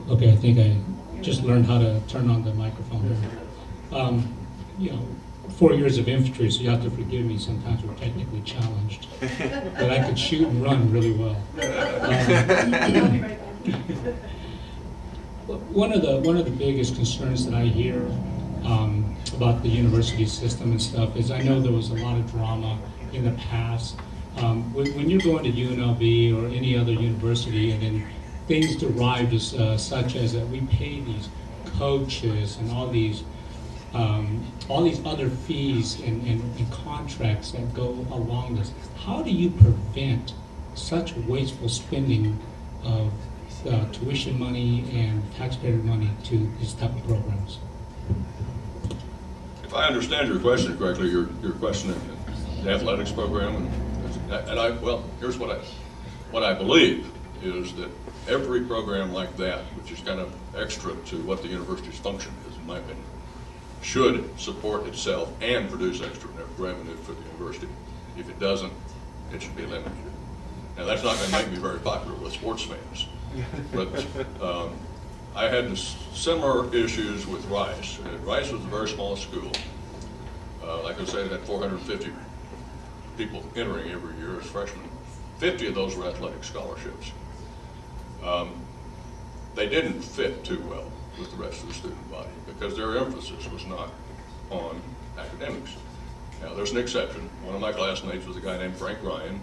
Okay, I think I just learned how to turn on the microphone here. You know, 4 years of infantry, so you have to forgive me. Sometimes we're technically challenged, but I could shoot and run really well. One of the biggest concerns that I hear about the university system and stuff is I know there was a lot of drama in the past. When you're going to UNLV or any other university, and then things derived as such as that we pay these coaches and all these other fees and contracts that go along this. How do you prevent such wasteful spending of tuition money and taxpayer money to these type of programs? If I understand your question correctly, you're questioning the athletics program, well, here's what I believe is that every program like that, which is kind of extra to what the university's function is, in my opinion, should support itself and produce extra revenue for the university. If it doesn't, it should be eliminated. Now, that's not going to make me very popular with sports fans, but I had similar issues with Rice. Rice was a very small school. Like I said, it had 450 people entering every year as freshmen. 50 of those were athletic scholarships. They didn't fit too well with the rest of the student body because their emphasis was not on academics. Now, there's an exception. One of my classmates was a guy named Frank Ryan,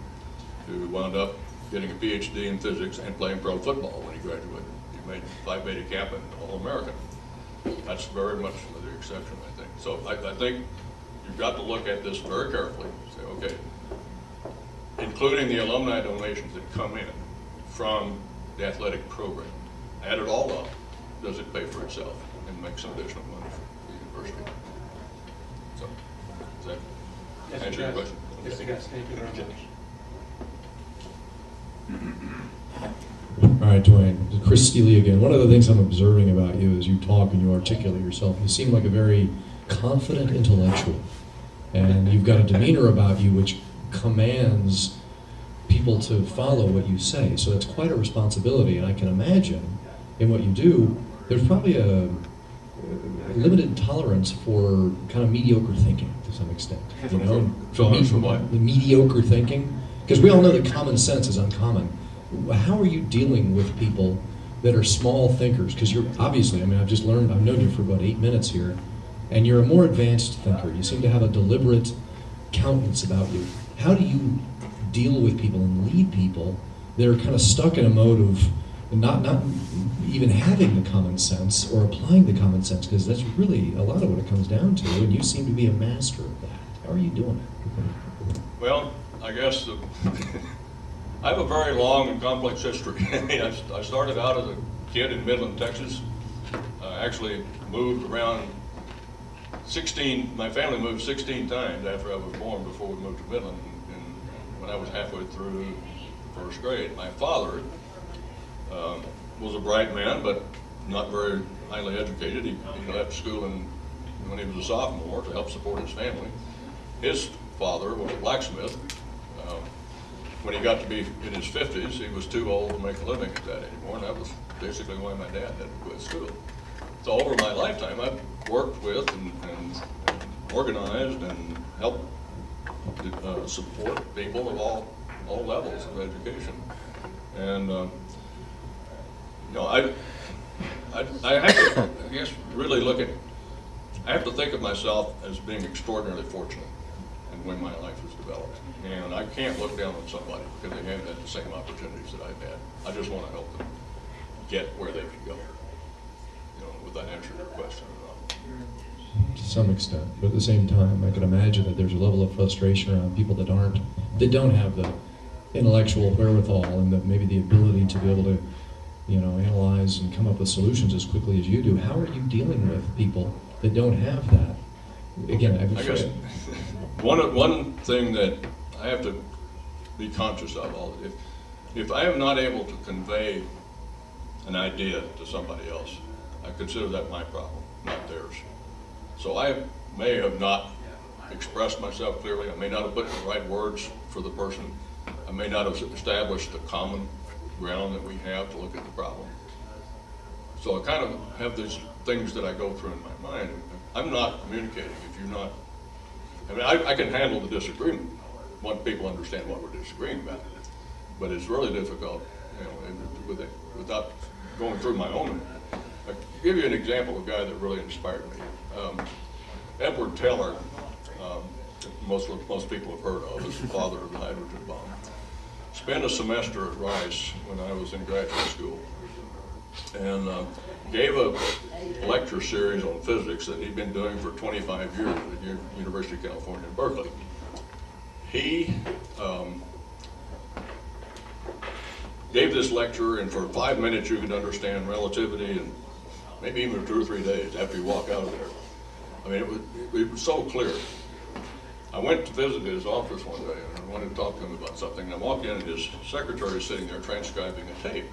who wound up getting a PhD in physics and playing pro football when he graduated. He made Phi Beta Kappa and All-American. That's very much the exception, I think. So I think you've got to look at this very carefully and say, okay, including the alumni donations that come in from the athletic program, add it all up, does it pay for itself and make some additional money for the university? So, does that answer your question? Yes, it does. Thank you very much. All right, Dwayne. Chris Steele again. One of the things I'm observing about you as you talk and you articulate yourself, you seem like a very confident intellectual. And you've got a demeanor about you which commands people to follow what you say. So it's quite a responsibility. And I can imagine in what you do, there's probably a limited tolerance for kind of mediocre thinking to some extent. You know, for what? The mediocre thinking. Because we all know that common sense is uncommon. How are you dealing with people that are small thinkers? Because you're obviously, I mean, I've known you for about 8 minutes here, and you're a more advanced thinker. You seem to have a deliberate countenance about you. How do you deal with people and lead people that are kind of stuck in a mode of not even having the common sense or applying the common sense? Because that's really a lot of what it comes down to, and you seem to be a master of that. How are you doing it? Well, I guess I have a very long and complex history. I mean, I started out as a kid in Midland, Texas. I actually moved around 16, my family moved 16 times after I was born before we moved to Midland. And when I was halfway through first grade, my father was a bright man, but not very highly educated. He left school when he was a sophomore to help support his family. His father was a blacksmith. When he got to be in his 50s, he was too old to make a living at that anymore, and that was basically why my dad had to quit school. So over my lifetime, I've worked with and organized and helped support people of all levels of education. And you know, I have to, I guess, really I have to think of myself as being extraordinarily fortunate in the way my life has developed. And I can't look down on somebody because they haven't had the same opportunities that I've had. I just want to help them get where they can go. You know, with that answer to your question or not. To some extent, but at the same time, I can imagine that there's a level of frustration around people that don't have the intellectual wherewithal and maybe the ability to be able to, you know, analyze and come up with solutions as quickly as you do. How are you dealing with people that don't have that? Again, I guess one thing that I have to be conscious of, if I am not able to convey an idea to somebody else, I consider that my problem, not theirs. So I may have not expressed myself clearly. I may not have put the right words for the person. I may not have established the common ground that we have to look at the problem. So I kind of have these things that I go through in my mind. I'm not communicating if you're not, I mean, I can handle the disagreement, want people understand what we're disagreeing about, but it's really difficult, you know, without going through my own. I'll give you an example of a guy that really inspired me. Edward Teller, most people have heard of, is the father of the hydrogen bomb. Spent a semester at Rice when I was in graduate school, and gave a lecture series on physics that he'd been doing for 25 years at the University of California in Berkeley. He gave this lecture, and for 5 minutes you could understand relativity, and maybe even 2 or 3 days after you walk out of there. I mean, it was so clear. I went to visit his office one day, and I wanted to talk to him about something, and I walked in, and his secretary is sitting there transcribing a tape.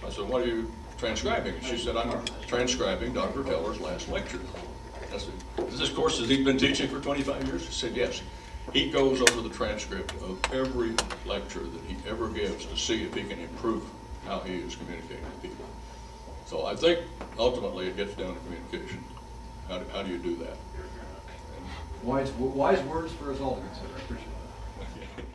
I said, "What are you transcribing?" And she said, "I'm transcribing Dr. Teller's last lecture." I said, "This course has he been teaching for 25 years? She said, "Yes." He goes over the transcript of every lecture that he ever gives to see if he can improve how he is communicating with people. So I think ultimately it gets down to communication. How do you do that? Wise words for us all to consider. I appreciate that.